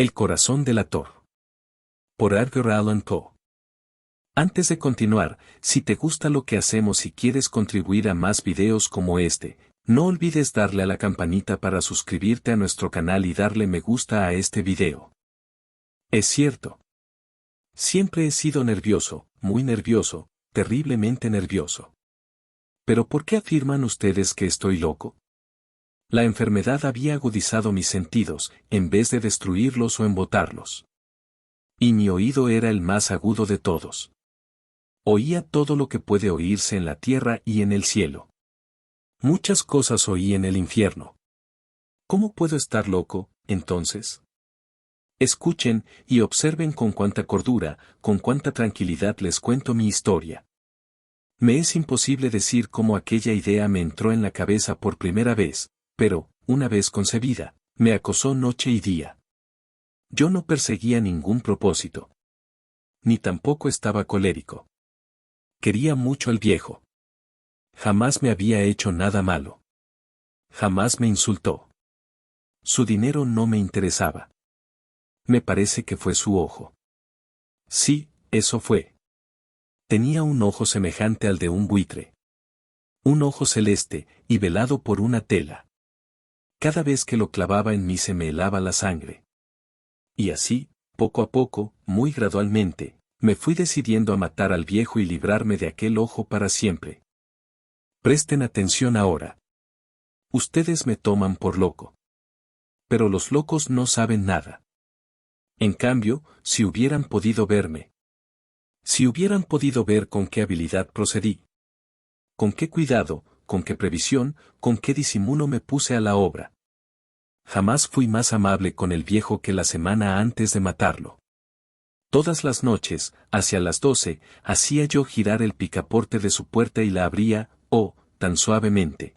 El corazón del actor. Por Edgar Allan Poe. Antes de continuar, si te gusta lo que hacemos y quieres contribuir a más videos como este, no olvides darle a la campanita para suscribirte a nuestro canal y darle me gusta a este video. Es cierto. Siempre he sido nervioso, muy nervioso, terriblemente nervioso. ¿Pero por qué afirman ustedes que estoy loco? La enfermedad había agudizado mis sentidos, en vez de destruirlos o embotarlos. Y mi oído era el más agudo de todos. Oía todo lo que puede oírse en la tierra y en el cielo. Muchas cosas oí en el infierno. ¿Cómo puedo estar loco, entonces? Escuchen y observen con cuánta cordura, con cuánta tranquilidad les cuento mi historia. Me es imposible decir cómo aquella idea me entró en la cabeza por primera vez, pero, una vez concebida, me acosó noche y día. Yo no perseguía ningún propósito. Ni tampoco estaba colérico. Quería mucho al viejo. Jamás me había hecho nada malo. Jamás me insultó. Su dinero no me interesaba. Me parece que fue su ojo. Sí, eso fue. Tenía un ojo semejante al de un buitre. Un ojo celeste, y velado por una tela. Cada vez que lo clavaba en mí se me helaba la sangre. Y así, poco a poco, muy gradualmente, me fui decidiendo a matar al viejo y librarme de aquel ojo para siempre. Presten atención ahora. Ustedes me toman por loco. Pero los locos no saben nada. En cambio, si hubieran podido verme. Si hubieran podido ver con qué habilidad procedí. Con qué cuidado, con qué previsión, con qué disimulo me puse a la obra. Jamás fui más amable con el viejo que la semana antes de matarlo. Todas las noches, hacia las 12, hacía yo girar el picaporte de su puerta y la abría, tan suavemente.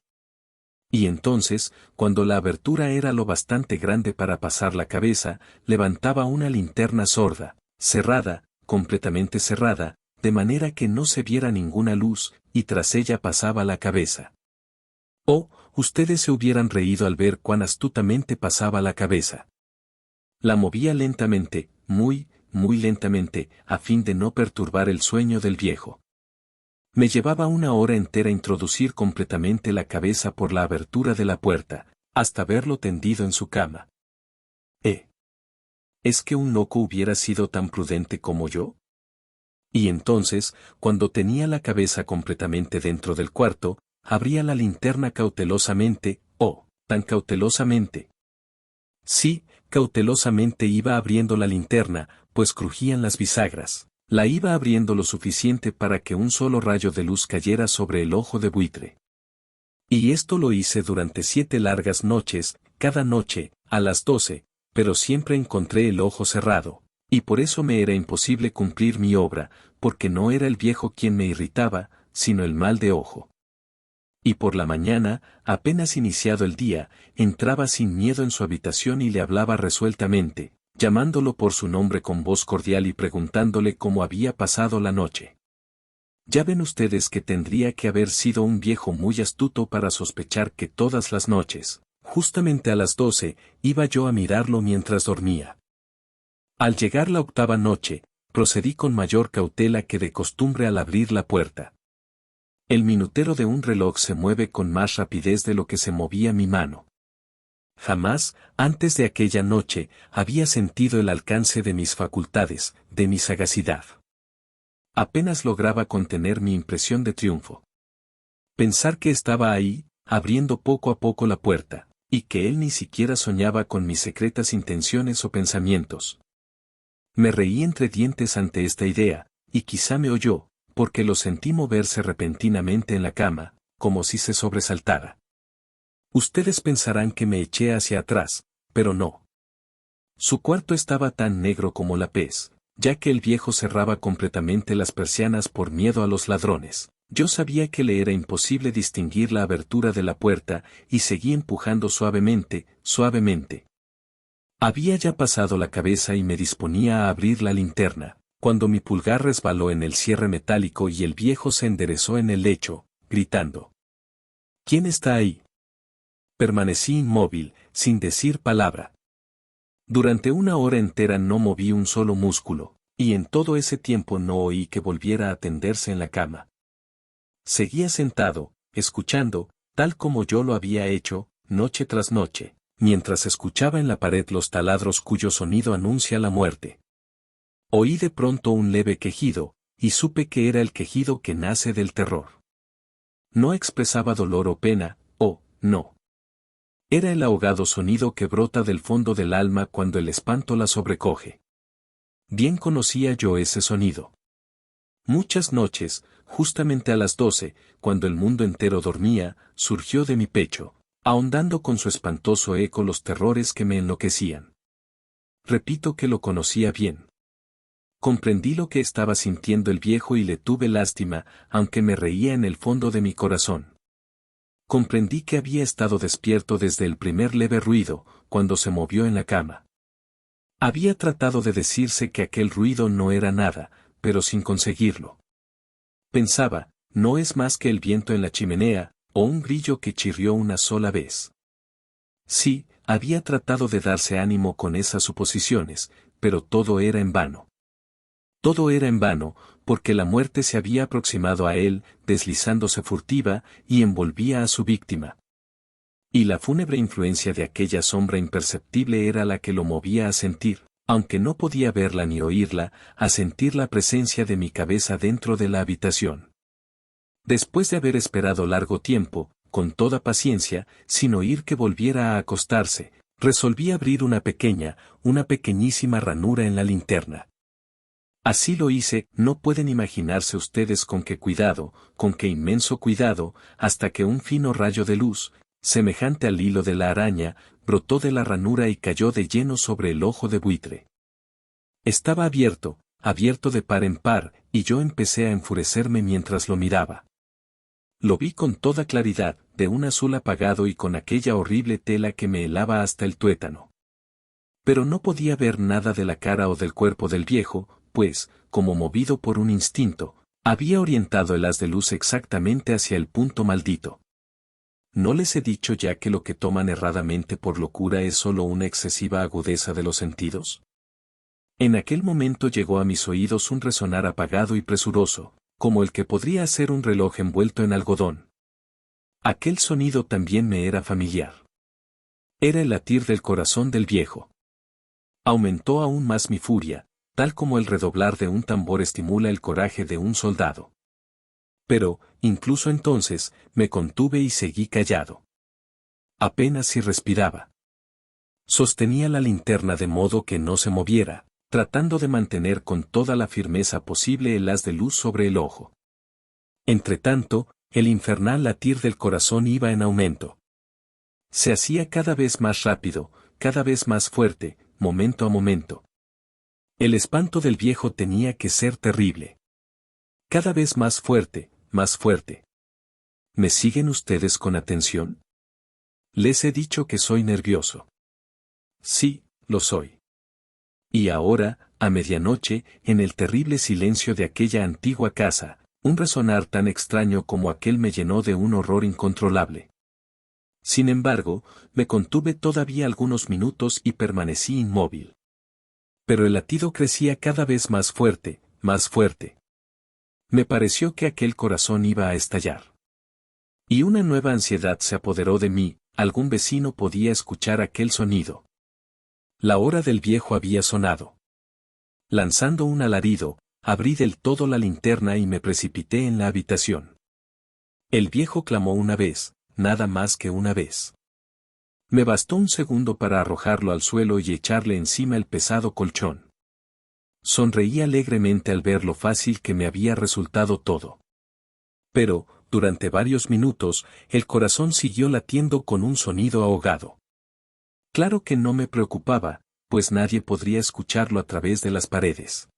Y entonces, cuando la abertura era lo bastante grande para pasar la cabeza, levantaba una linterna sorda, cerrada, completamente cerrada, de manera que no se viera ninguna luz, y tras ella pasaba la cabeza. Ustedes se hubieran reído al ver cuán astutamente pasaba la cabeza. La movía lentamente, muy lentamente, a fin de no perturbar el sueño del viejo. Me llevaba una hora entera introducir completamente la cabeza por la abertura de la puerta, hasta verlo tendido en su cama. ¿Es que un loco hubiera sido tan prudente como yo? Y entonces, cuando tenía la cabeza completamente dentro del cuarto, abría la linterna cautelosamente, tan cautelosamente. Sí, cautelosamente iba abriendo la linterna, pues crujían las bisagras. La iba abriendo lo suficiente para que un solo rayo de luz cayera sobre el ojo de buitre. Y esto lo hice durante 7 largas noches, cada noche, a las 12, pero siempre encontré el ojo cerrado, y por eso me era imposible cumplir mi obra, porque no era el viejo quien me irritaba, sino el mal de ojo. Y por la mañana, apenas iniciado el día, entraba sin miedo en su habitación y le hablaba resueltamente, llamándolo por su nombre con voz cordial y preguntándole cómo había pasado la noche. Ya ven ustedes que tendría que haber sido un viejo muy astuto para sospechar que todas las noches, justamente a las 12, iba yo a mirarlo mientras dormía. Al llegar la 8ª noche, procedí con mayor cautela que de costumbre al abrir la puerta. El minutero de un reloj se mueve con más rapidez de lo que se movía mi mano. Jamás, antes de aquella noche, había sentido el alcance de mis facultades, de mi sagacidad. Apenas lograba contener mi impresión de triunfo. Pensar que estaba ahí, abriendo poco a poco la puerta, y que él ni siquiera soñaba con mis secretas intenciones o pensamientos. Me reí entre dientes ante esta idea, y quizá me oyó, porque lo sentí moverse repentinamente en la cama, como si se sobresaltara. Ustedes pensarán que me eché hacia atrás, pero no. Su cuarto estaba tan negro como la pez, ya que el viejo cerraba completamente las persianas por miedo a los ladrones. Yo sabía que le era imposible distinguir la abertura de la puerta, y seguí empujando suavemente, suavemente. Había ya pasado la cabeza y me disponía a abrir la linterna, cuando mi pulgar resbaló en el cierre metálico y el viejo se enderezó en el lecho, gritando. ¿Quién está ahí? Permanecí inmóvil, sin decir palabra. Durante una hora entera no moví un solo músculo, y en todo ese tiempo no oí que volviera a tenderse en la cama. Seguía sentado, escuchando, tal como yo lo había hecho, noche tras noche, mientras escuchaba en la pared los taladros cuyo sonido anuncia la muerte. Oí de pronto un leve quejido, y supe que era el quejido que nace del terror. No expresaba dolor o pena, no. Era el ahogado sonido que brota del fondo del alma cuando el espanto la sobrecoge. Bien conocía yo ese sonido. Muchas noches, justamente a las 12, cuando el mundo entero dormía, surgió de mi pecho, ahondando con su espantoso eco los terrores que me enloquecían. Repito que lo conocía bien. Comprendí lo que estaba sintiendo el viejo y le tuve lástima, aunque me reía en el fondo de mi corazón. Comprendí que había estado despierto desde el primer leve ruido, cuando se movió en la cama. Había tratado de decirse que aquel ruido no era nada, pero sin conseguirlo. Pensaba, no es más que el viento en la chimenea, o un grillo que chirrió una sola vez. Sí, había tratado de darse ánimo con esas suposiciones, pero todo era en vano. Todo era en vano, porque la muerte se había aproximado a él, deslizándose furtiva, y envolvía a su víctima. Y la fúnebre influencia de aquella sombra imperceptible era la que lo movía a sentir, aunque no podía verla ni oírla, a sentir la presencia de mi cabeza dentro de la habitación. Después de haber esperado largo tiempo, con toda paciencia, sin oír que volviera a acostarse, resolví abrir una pequeñísima ranura en la linterna. Así lo hice, no pueden imaginarse ustedes con qué cuidado, con qué inmenso cuidado, hasta que un fino rayo de luz, semejante al hilo de la araña, brotó de la ranura y cayó de lleno sobre el ojo de buitre. Estaba abierto de par en par, y yo empecé a enfurecerme mientras lo miraba. Lo vi con toda claridad, de un azul apagado y con aquella horrible tela que me helaba hasta el tuétano. Pero no podía ver nada de la cara o del cuerpo del viejo, pues, como movido por un instinto, había orientado el haz de luz exactamente hacia el punto maldito. ¿No les he dicho ya que lo que toman erradamente por locura es solo una excesiva agudeza de los sentidos? En aquel momento llegó a mis oídos un resonar apagado y presuroso, como el que podría ser un reloj envuelto en algodón. Aquel sonido también me era familiar. Era el latir del corazón del viejo. Aumentó aún más mi furia, tal como el redoblar de un tambor estimula el coraje de un soldado. Pero, incluso entonces, me contuve y seguí callado. Apenas si respiraba. Sostenía la linterna de modo que no se moviera, tratando de mantener con toda la firmeza posible el haz de luz sobre el ojo. Entretanto, el infernal latir del corazón iba en aumento. Se hacía cada vez más rápido, cada vez más fuerte, momento a momento. El espanto del viejo tenía que ser terrible. Cada vez más fuerte, más fuerte. ¿Me siguen ustedes con atención? Les he dicho que soy nervioso. Sí, lo soy. Y ahora, a medianoche, en el terrible silencio de aquella antigua casa, un resonar tan extraño como aquel me llenó de un horror incontrolable. Sin embargo, me contuve todavía algunos minutos y permanecí inmóvil. Pero el latido crecía cada vez más fuerte, más fuerte. Me pareció que aquel corazón iba a estallar. Y una nueva ansiedad se apoderó de mí, algún vecino podía escuchar aquel sonido. La hora del viejo había sonado. Lanzando un alarido, abrí del todo la linterna y me precipité en la habitación. El viejo clamó una vez, nada más que una vez. Me bastó un segundo para arrojarlo al suelo y echarle encima el pesado colchón. Sonreí alegremente al ver lo fácil que me había resultado todo. Pero, durante varios minutos, el corazón siguió latiendo con un sonido ahogado. Claro que no me preocupaba, pues nadie podría escucharlo a través de las paredes.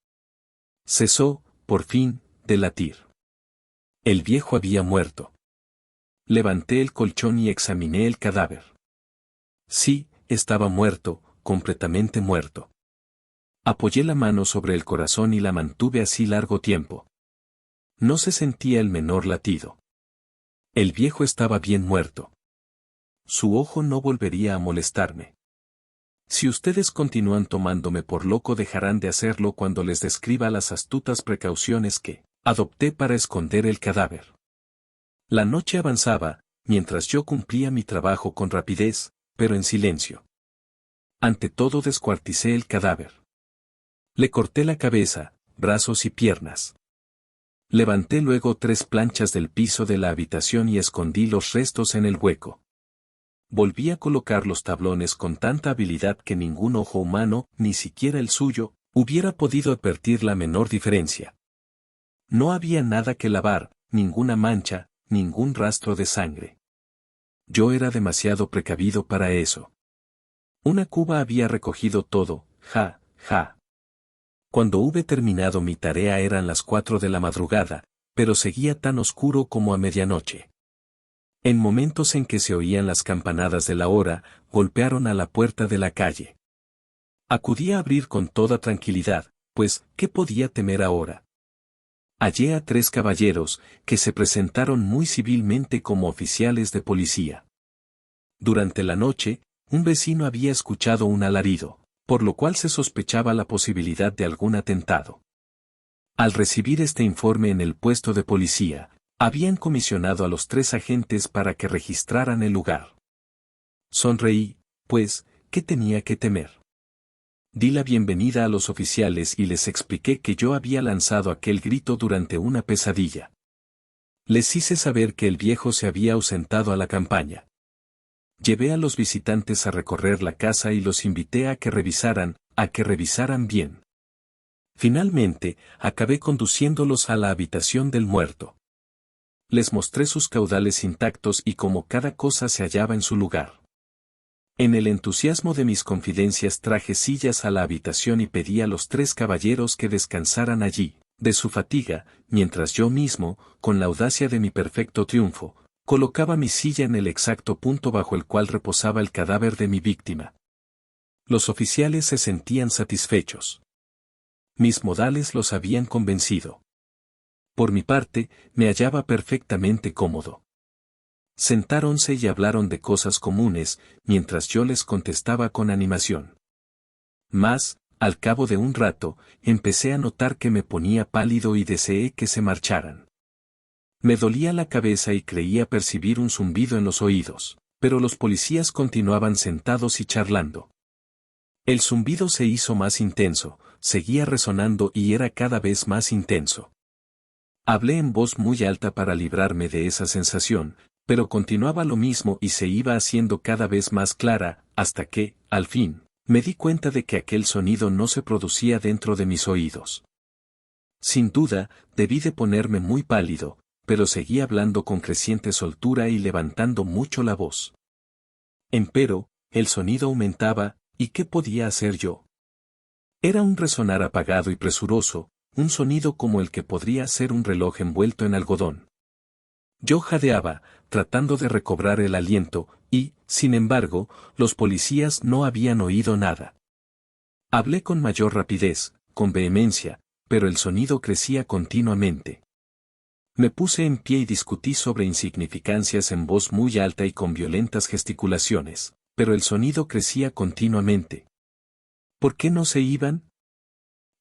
Cesó, por fin, de latir. El viejo había muerto. Levanté el colchón y examiné el cadáver. Sí, estaba muerto, completamente muerto. Apoyé la mano sobre el corazón y la mantuve así largo tiempo. No se sentía el menor latido. El viejo estaba bien muerto. Su ojo no volvería a molestarme. Si ustedes continúan tomándome por loco, dejarán de hacerlo cuando les describa las astutas precauciones que adopté para esconder el cadáver. La noche avanzaba, mientras yo cumplía mi trabajo con rapidez, pero en silencio. Ante todo descuarticé el cadáver. Le corté la cabeza, brazos y piernas. Levanté luego 3 planchas del piso de la habitación y escondí los restos en el hueco. Volví a colocar los tablones con tanta habilidad que ningún ojo humano, ni siquiera el suyo, hubiera podido advertir la menor diferencia. No había nada que lavar, ninguna mancha, ningún rastro de sangre. Yo era demasiado precavido para eso. Una cuba había recogido todo, ja, ja. Cuando hube terminado mi tarea eran las 4 de la madrugada, pero seguía tan oscuro como a medianoche. En momentos en que se oían las campanadas de la hora, golpearon a la puerta de la calle. Acudí a abrir con toda tranquilidad, pues, ¿qué podía temer ahora? Hallé a 3 caballeros, que se presentaron muy civilmente como oficiales de policía. Durante la noche, un vecino había escuchado un alarido, por lo cual se sospechaba la posibilidad de algún atentado. Al recibir este informe en el puesto de policía, habían comisionado a los 3 agentes para que registraran el lugar. Sonreí, pues, ¿qué tenía que temer? Di la bienvenida a los oficiales y les expliqué que yo había lanzado aquel grito durante una pesadilla. Les hice saber que el viejo se había ausentado a la campaña. Llevé a los visitantes a recorrer la casa y los invité a que revisaran bien. Finalmente, acabé conduciéndolos a la habitación del muerto. Les mostré sus caudales intactos y cómo cada cosa se hallaba en su lugar. En el entusiasmo de mis confidencias traje sillas a la habitación y pedí a los 3 caballeros que descansaran allí, de su fatiga, mientras yo mismo, con la audacia de mi perfecto triunfo, colocaba mi silla en el exacto punto bajo el cual reposaba el cadáver de mi víctima. Los oficiales se sentían satisfechos. Mis modales los habían convencido. Por mi parte, me hallaba perfectamente cómodo. Sentáronse y hablaron de cosas comunes, mientras yo les contestaba con animación. Mas, al cabo de un rato, empecé a notar que me ponía pálido y deseé que se marcharan. Me dolía la cabeza y creía percibir un zumbido en los oídos, pero los policías continuaban sentados y charlando. El zumbido se hizo más intenso, seguía resonando y era cada vez más intenso. Hablé en voz muy alta para librarme de esa sensación, pero continuaba lo mismo y se iba haciendo cada vez más clara, hasta que, al fin, me di cuenta de que aquel sonido no se producía dentro de mis oídos. Sin duda, debí de ponerme muy pálido, pero seguí hablando con creciente soltura y levantando mucho la voz. Empero, el sonido aumentaba, ¿y qué podía hacer yo? Era un resonar apagado y presuroso, un sonido como el que podría ser un reloj envuelto en algodón. Yo jadeaba, tratando de recobrar el aliento, y, sin embargo, los policías no habían oído nada. Hablé con mayor rapidez, con vehemencia, pero el sonido crecía continuamente. Me puse en pie y discutí sobre insignificancias en voz muy alta y con violentas gesticulaciones, pero el sonido crecía continuamente. ¿Por qué no se iban?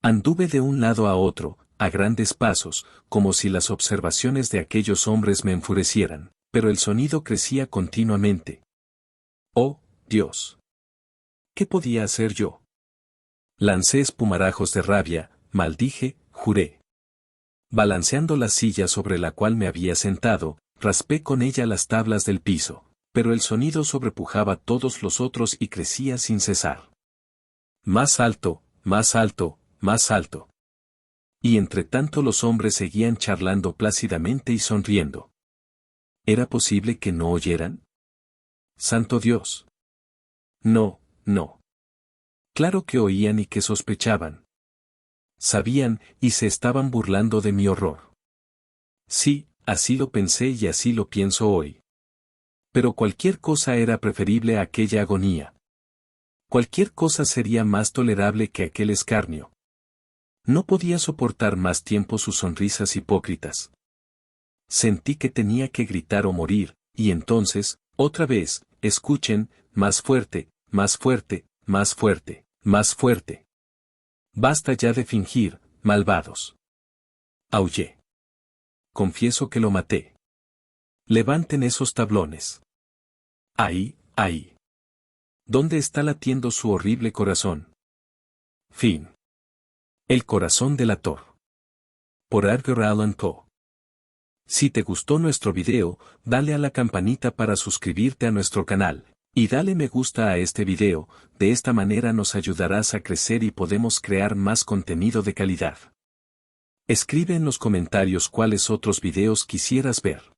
Anduve de un lado a otro, a grandes pasos, como si las observaciones de aquellos hombres me enfurecieran, pero el sonido crecía continuamente. ¡Oh, Dios! ¿Qué podía hacer yo? Lancé espumarajos de rabia, maldije, juré. Balanceando la silla sobre la cual me había sentado, raspé con ella las tablas del piso, pero el sonido sobrepujaba todos los otros y crecía sin cesar. Más alto, más alto, más alto. Y entre tanto los hombres seguían charlando plácidamente y sonriendo. ¿Era posible que no oyeran? ¡Santo Dios! No, no. Claro que oían y que sospechaban. Sabían y se estaban burlando de mi horror. Sí, así lo pensé y así lo pienso hoy. Pero cualquier cosa era preferible a aquella agonía. Cualquier cosa sería más tolerable que aquel escarnio. No podía soportar más tiempo sus sonrisas hipócritas. Sentí que tenía que gritar o morir, y entonces, otra vez, escuchen, más fuerte, más fuerte, más fuerte. Basta ya de fingir, malvados. Aullé. Confieso que lo maté. Levanten esos tablones. Ahí, ahí. ¿Dónde está latiendo su horrible corazón? Fin. El corazón delator. Por Edgar Allan Poe. Si te gustó nuestro video, dale a la campanita para suscribirte a nuestro canal, y dale me gusta a este video, de esta manera nos ayudarás a crecer y podemos crear más contenido de calidad. Escribe en los comentarios cuáles otros videos quisieras ver.